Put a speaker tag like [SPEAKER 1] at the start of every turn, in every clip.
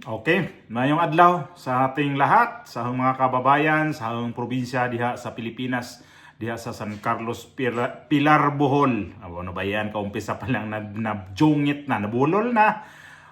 [SPEAKER 1] Okay, mayong adlaw sa ating lahat, sa mga kababayan, sa among probinsya diha sa Pilipinas, diha sa San Carlos, Pilar, Bohol. Ano ba yan? Kaumpisa pa lang nabjungit na, nabulol na.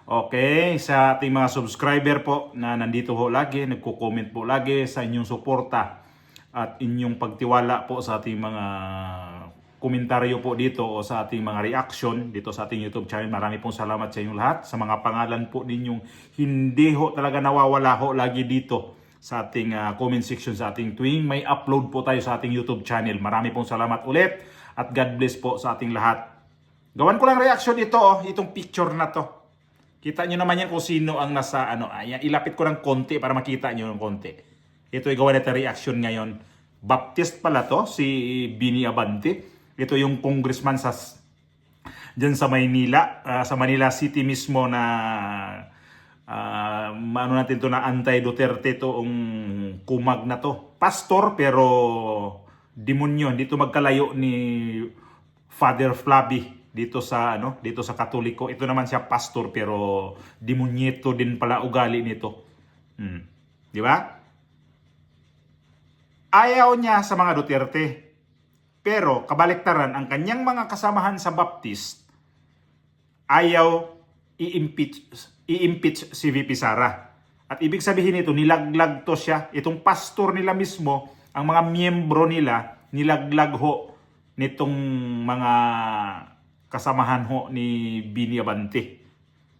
[SPEAKER 1] Okay, sa ating mga subscriber po na nandito ho lagi, nagko-comment po lagi sa inyong suporta at inyong pagtiwala po sa ating mga komentaryo po dito o sa ating mga reaction dito sa ating YouTube channel. Marami pong salamat sa inyong lahat. Sa mga pangalan po ninyong hindi ho talaga nawawala ho lagi dito sa ating comment section sa ating tuwing may upload po tayo sa ating YouTube channel. Marami pong salamat ulit at God bless po sa ating lahat. Gawan ko lang reaction ito, itong picture na to. Kita nyo naman yan kung sino ang nasa ayan, ilapit ko ng konti para makita nyo ng konti. Ito ay gawa natin reaction ngayon. Baptist pala to, si Bini Abante. Ito yung congressman dyan sa Maynila, sa Manila City mismo na ano natin to na anti-Duterte to ang kumag na to. Pastor pero demonyo. Dito magkalayo ni Father Flavi dito sa Katoliko. Ito naman siya pastor pero demonyeto din pala ugali nito. Di ba? Ayaw niya sa mga Duterte. Pero kabaliktaran, ang kanyang mga kasamahan sa Baptist ayaw i-impeach si VP Sara. At ibig sabihin nito, nilaglag to siya. Itong pastor nila mismo, ang mga miyembro nila, nilaglag ho nitong mga kasamahan ho ni Bini Abante.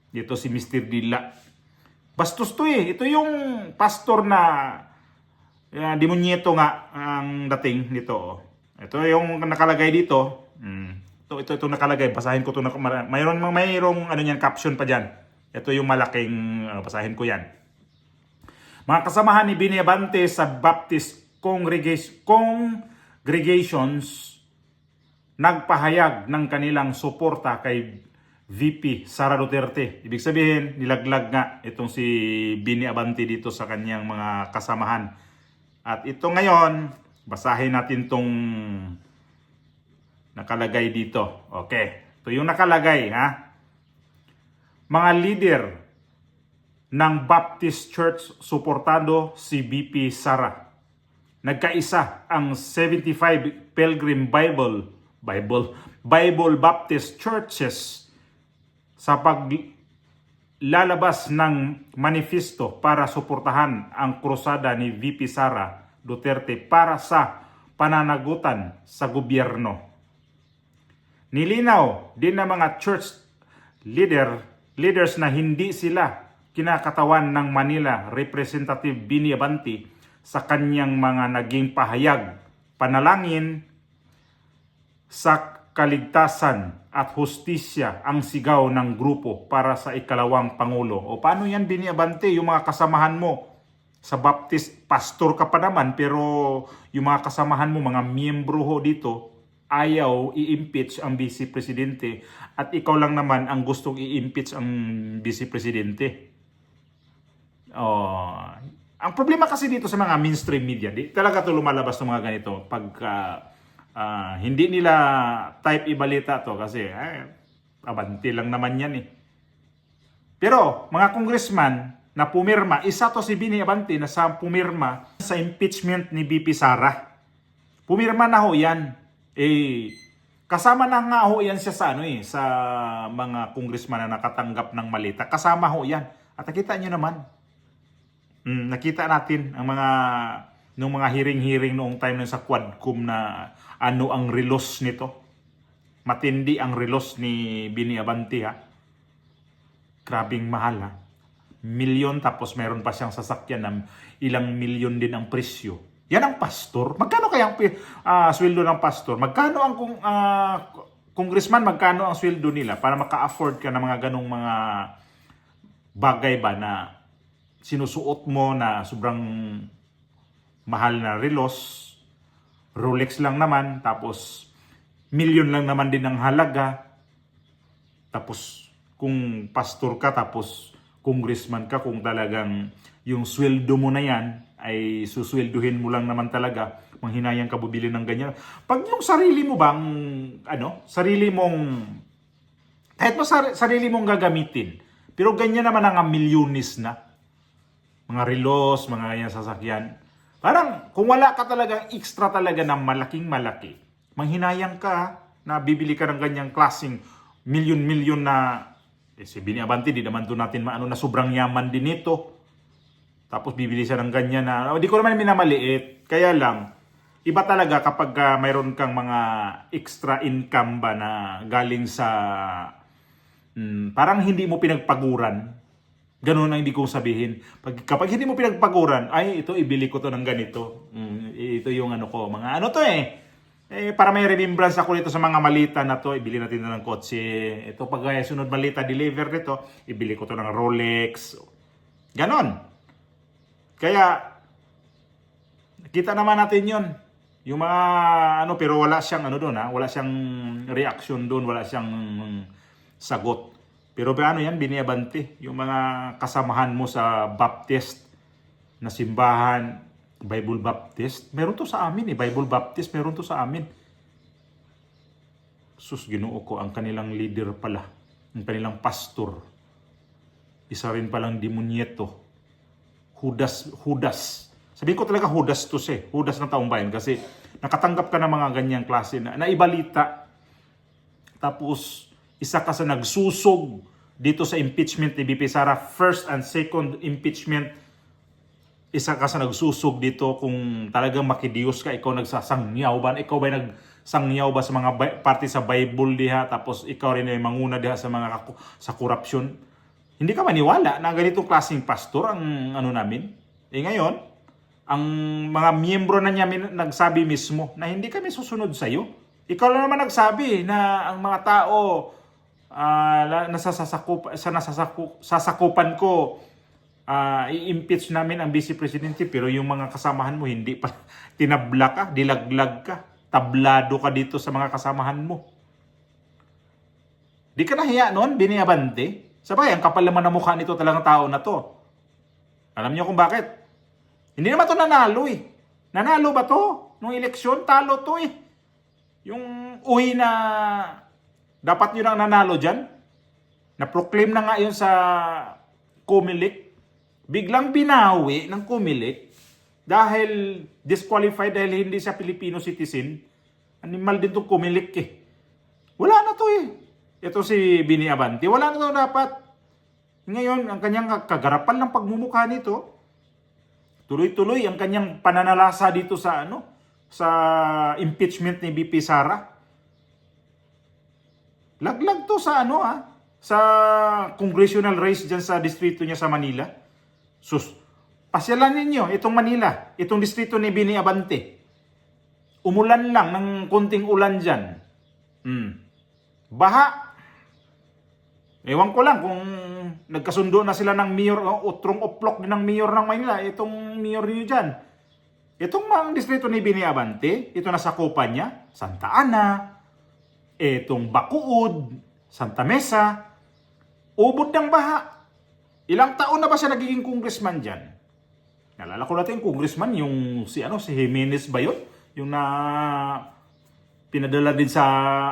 [SPEAKER 1] Dito si Mr. Dilla. Bastos to eh. Ito yung pastor na demonyeto nga ang dating nito. Ito yung nakalagay dito. Ito nakalagay. Basahin ko ito. Mayroong caption pa dyan. Ito yung malaking, basahin ko yan. Mga kasamahan ni Bini Abante sa Baptist congregations nagpahayag ng kanilang suporta kay VP Sara Duterte. Ibig sabihin, nilaglag nga itong si Bini Abante dito sa kanyang mga kasamahan. At ito ngayon, basahin natin tong nakalagay dito. Okay. Ito yung nakalagay, ha? Mga leader ng Baptist Church suportado si VP Sara. Nagkaisa ang 75 Pilgrim Bible Baptist Churches sa paglalabas ng manifesto para suportahan ang krusada ni VP Sara Duterte para sa pananagutan sa gobyerno. Nilinaw din ng mga church leaders na hindi sila kinakatawan ng Manila Representative Bini Abante sa kanyang mga naging pahayag, panalangin sa kaligtasan at hustisya ang sigaw ng grupo para sa ikalawang Pangulo. O paano yan, Bini Abante, yung mga kasamahan mo sa Baptist, pastor ka pa naman, pero yung mga kasamahan mo, mga miyembro ho dito, ayaw i-impeach ang Vice Presidente at ikaw lang naman ang gustong i-impeach ang Vice Presidente. Ang problema kasi dito sa mga mainstream media, talaga ito lumalabas ng mga ganito. Pag hindi nila type ibalita to kasi Abante lang naman yan eh. Pero mga congressman na pumirma, isa to si Bini Abante na sa pumirma sa impeachment ni VP Sara. Pumirma na ho yan. Kasama na nga ho yan siya sa sa mga congressman na nakatanggap ng malita. Kasama ho yan. At nakita nyo naman. Nakita natin ang nung mga hearing noong time na sa Quadcom na ano ang relos nito. Matindi ang relos ni Bini Abante, ha. Grabing mahal, ha. Milyon tapos meron pa siyang sasakyan ng ilang milyon din ang presyo. Yan ang pastor. Magkano kaya ang sweldo ng pastor? Magkano ang congressman, magkano ang sweldo nila para maka-afford ka ng mga ganong mga bagay ba na sinusuot mo na sobrang mahal na relos, Rolex lang naman, tapos milyon lang naman din ang halaga. Tapos kung pastor ka, tapos congressman ka, kung talagang yung sweldo mo na yan ay suswelduhin mo lang naman talaga, manghinayang ka bubili ng ganyan. Pag yung sarili mo bang, sarili mong, kahit mo sarili mong gagamitin, Pero ganyan naman ang milyones na. Mga relos, mga ganyan sasakyan. Parang kung wala ka talagang extra talaga na malaking malaki, manghinayang ka na bibili ka ng ganyang klaseng milyon-milyon na si Bini Abante, di naman doon natin maano na sobrang yaman din ito. Tapos bibili siya ng ganyan na, di ko naman minamaliit. Kaya lang, iba talaga kapag mayroon kang mga extra income ba na galing sa parang hindi mo pinagpaguran. Ganun ang hindi ko sabihin. Kapag hindi mo pinagpaguran, ay ito ibili ko to ng ganito. Ito yung ano ko, mga ano to para may remembrance ako dito sa mga malita na to, ibili natin na ng kotse. Ito pag sunod malita deliver nito, ibili ko to ng Rolex. Ganon. Kaya, kita naman natin yun. Yung mga ano, pero wala siyang ano doon wala siyang reaction doon, wala siyang sagot. Pero paano yan, Bini Abante? Yung mga kasamahan mo sa Baptist na simbahan, Bible Baptist, meron to sa amin Bible Baptist, meron to sa amin. Sus, Ginoo ko, ang kanilang leader pala, ang kanilang pastor, isa rin palang demonyeto. Judas. Sabihin ko talaga Judas to siya. Judas ng taong bayan kasi nakatanggap ka ng mga ganyang klase na ibalita. Tapos isa ka sa nagsusog dito sa impeachment ni BP Sara, first and second impeachment. Isa ka sa nagsusog dito kung talagang makidiyos ka, ikaw nagsasangyaw ba? Ikaw ba nagsangyaw ba sa mga parte sa Bible diha? Tapos ikaw rin ay manguna diha sa mga sa korupsyon. Hindi ka maniwala na ganitong klaseng pastor ang ano namin. Ngayon, ang mga miyembro na niya nagsabi mismo na hindi kami susunod sa iyo. Ikaw lang naman nagsabi na ang mga tao sasakupan ko, i-impeach namin ang Vice Presidente, pero yung mga kasamahan mo hindi pa, tinabla ka, dilaglag ka, tablado ka dito sa mga kasamahan mo. Di ka nahiya noon, Bini Abante? Sabay, ang kapal naman na mukha nito talagang tao na to. Alam niyo kung bakit? Hindi naman to nanalo Nanalo ba to? Nung eleksyon, talo to Yung uwi na dapat yun ang nanalo dyan. Na-proclaim na nga yun sa Comelec. Biglang binawi ng Comelec dahil disqualified dahil hindi siya Filipino citizen. Animal din itong Comelec Wala na to Ito si Bini Abante. Wala na to dapat. Ngayon, ang kanyang kagarapan ng pagmumukha nito, tuloy-tuloy ang kanyang pananalasa dito sa sa impeachment ni BP Sara. Laglag to sa sa congressional race dyan sa distrito niya sa Manila. Sus, pasyalan ninyo itong Manila, itong distrito ni Bini Abante. Umulan lang ng konting ulan dyan. Baha. Ewan ko lang kung nagkasundo na sila ng mayor, utrong-uplok din ng mayor ng Manila, itong mayor niyo dyan. Itong mga distrito ni Bini Abante, ito na sakupan niya, Santa Ana, itong Bacood, Santa Mesa, ubod ng baha. Ilang taon na ba siya nagiging congressman dyan? Nalala ko natin yung congressman, yung si Jimenez ba yun? Yung na pinadala din sa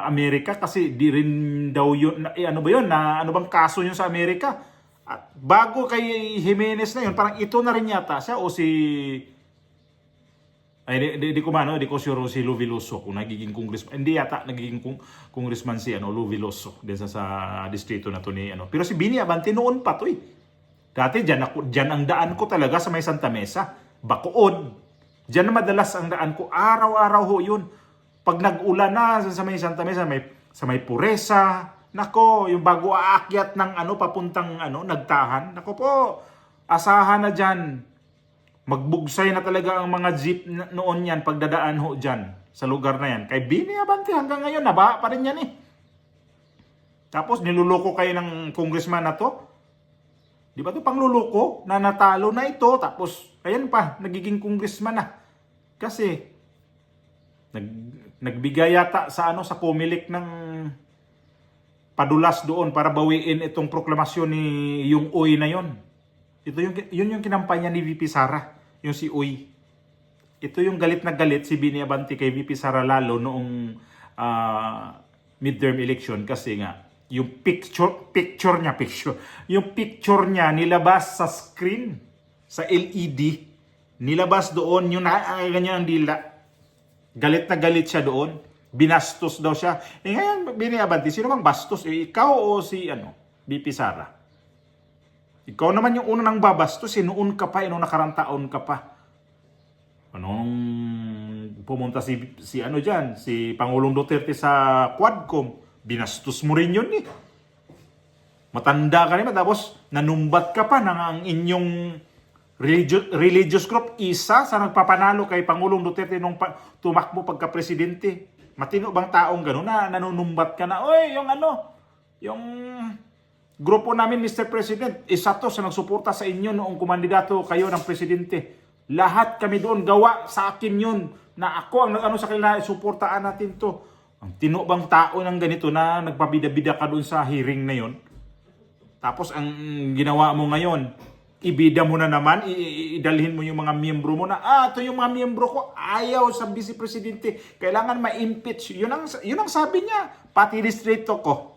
[SPEAKER 1] Amerika kasi di rin daw yun, ano ba yun, na ano bang kaso yun sa Amerika? At bago kay Jimenez na yun, parang ito na rin yata siya o si di ko sure si Lou Veloso kung nagiging congressman. Hindi yata nagiging congressman si Lou Veloso din sa distrito na to ni Pero si Bini Abante noon pa to Dati diyan ang daan ko talaga sa may Santa Mesa, Bacood. Diyan na madalas ang daan ko, araw-araw ho yun. Pag nag-ulan na sa may Santa Mesa, sa may Puresa, nako, yung bago aakyat ng papuntang Nagtahan, nako po, asahan na dyan. Magbugsay na talaga ang mga jeep noon yan, pagdadaan ho dyan, sa lugar na yan. Kay Bini Abante hanggang ngayon, naba pa rin yan Tapos niluloko kayo ng congressman na to. Di ba ito pangluloko na natalo na ito, tapos ayan pa, nagiging congressman na. Kasi nagbigay yata sa sa Comelec ng padulas doon para bawiin itong proklamasyon ni yung Uy na yon. Ito yung kinampanya ni VP Sara, yung si Uy. Ito yung galit na galit si Bini Abante kay VP Sara lalo noong midterm election kasi nga yung yung picture niya nilabas sa screen, sa LED, nilabas doon, yung ganyan ang dila. Galit na galit siya doon. Binastos daw siya. Eh ngayon, Bini Abante, sino bang bastos? Eh, ikaw o si BP Sara? Ikaw naman yung una nang babastos, noon ka pa, noong nakarang taon ka pa. Anong pumunta si Pangulong Duterte sa Quadcom, binastos mo rin yun eh. Matanda ka rin, tapos nanumbat ka pa ng ang inyong religious group, isa sa nagpapanalo kay Pangulong Duterte nung tumakbo pagka-presidente. Matino bang taong gano'n na nanunumbat ka na, oy, yung grupo namin, Mr. President, isa to sa nagsuporta sa inyo noong kumandidato kayo ng presidente. Lahat kami doon, gawa sa akin yun, na ako ang nag-ano sa kanila, suportaan natin to. Ang tino bang tao ng ganito na nagpabida-bida ka doon sa hearing na yon? Tapos ang ginawa mo ngayon, ibida mo na naman, idalhin mo yung mga miyembro mo na, ito yung mga miyembro ko, ayaw sa vice presidente, kailangan ma-impeach. Yun ang sabi niya, pati distrito ko.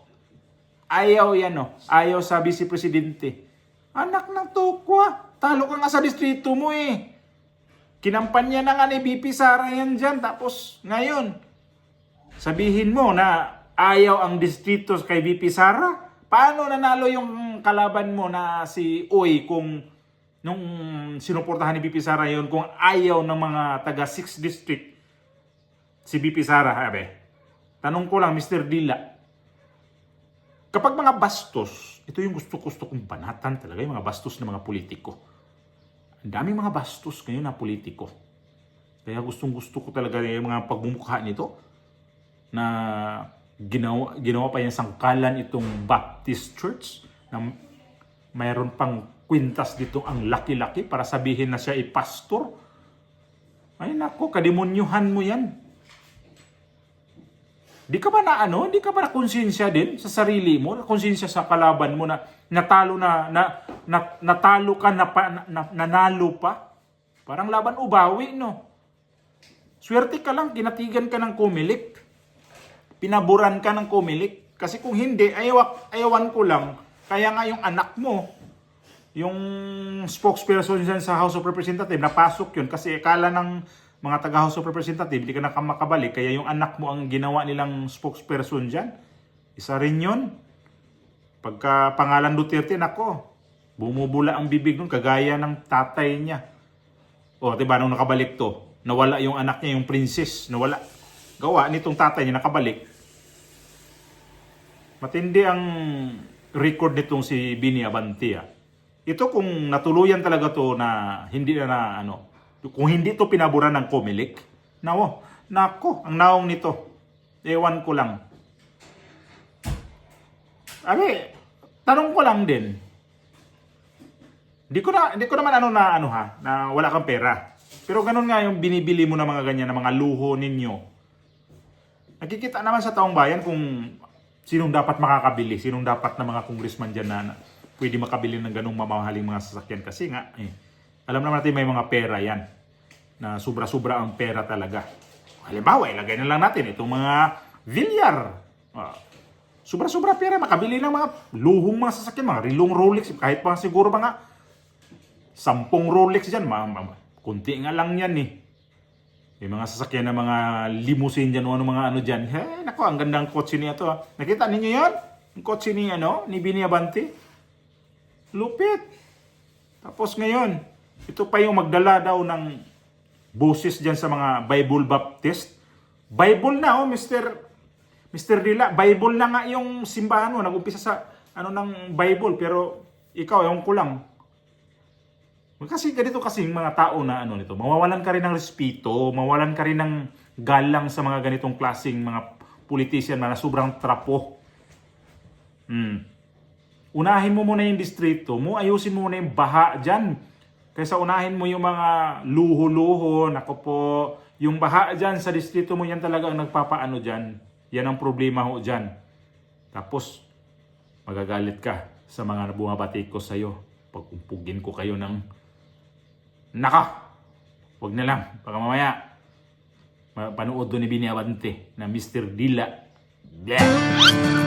[SPEAKER 1] Ayaw yan, ayaw sa vice presidente. Anak ng tukwa, talo ka nga sa distrito mo eh. Kinampanya na nga ni BP Sara yan dyan, tapos ngayon, sabihin mo na ayaw ang distrito kay BP Sara? Paano nanalo yung kalaban mo na si Uy kung nung sinuportahan ni BP Sara yun, kung ayaw ng mga taga 6th District si BP Sara, tanong ko lang, Mr. Dila, kapag mga bastos, ito yung gusto kong banatan talaga, yung mga bastos ng mga politiko. Ang daming mga bastos ngayon na politiko. Kaya gusto ko talaga yung mga pagmumukha nito na ginawa pa yung sangkalan itong Baptist Church na mayroon pang kwintas dito ang laki-laki para sabihin na siya ay pastor. Ay nako, kademonyuhan mo yan. Di ka ba na konsensya din sa sarili mo, na konsensya sa kalaban mo na natalo natalo ka nanalo pa? Parang laban ubawi, no? Swerte ka lang, kinatigan ka ng Comelec. Pinaburan ka ng Comelec. Kasi kung hindi, ayawan ko lang. Kaya nga yung anak mo, yung spokesperson dyan sa House of Representatives, napasok yun. Kasi akala ng mga taga House of Representatives, hindi ka na makabalik. Kaya yung anak mo ang ginawa nilang spokesperson dyan. Isa rin yun. Pagka pangalan Duterte, nako, bumubula ang bibig nun, kagaya ng tatay niya. O, diba, nung nakabalik to, nawala yung anak niya, yung princess, nawala. Gawa nitong tatay niya, nakabalik. Matindi ang record nitong si Bini Abante. Ito kung natuluyan talaga to na hindi na kung hindi to pinaburan ng Comelec, nako, ang naong nito, ewan ko lang. Tanong ko lang din. Hindi ko naman na wala kang pera. Pero ganun nga yung binibili mo na mga ganyan, na mga luho ninyo. Nakikita naman sa taong bayan kung sinong dapat makakabili, sinong dapat na mga congressman dyan na pwede makabili ng ganung mamahaling mga sasakyan. Kasi nga, alam naman natin may mga pera yan, na sobra-sobra ang pera talaga. Halimbawa, ilagay na lang natin itong mga Villar. Sobra-sobra pera, makabili ng mga luhong mga sasakyan, mga rilong Rolex, kahit pa siguro mga 10 Rolex dyan, kunti nga lang yan eh. Yung mga sasakyan na mga limousine dyan o mga dyan. Nako, ang gandang kotse niya to. Nakita ninyo yan? Yung kotse ni Bini Abante. Lupit. Tapos ngayon, ito pa yung magdala daw ng boses dyan sa mga Bible Baptist. Bible na Mr. Dila, Bible na nga yung simbahan mo. Nag-umpisa sa ng Bible, pero ikaw, ewan ko lang. Kasi ganito kasing mga tao na nito, mawawalan ka rin ng respeto, mawawalan ka rin ng galang sa mga ganitong klaseng mga politician na sobrang trapo. Unahin mo muna yung distrito mo, ayusin mo muna yung baha dyan. Kaysa unahin mo yung mga luho-luho, nako po, yung baha dyan sa distrito mo, yan talaga ang nagpapaano dyan. Yan ang problema ho dyan. Tapos, magagalit ka sa mga bumabati ko sa'yo. Pag-umpugin ko kayo ng wag na lang. Baka mamaya, panood doon ni Bini Abante na Mr. Dila. Yeah.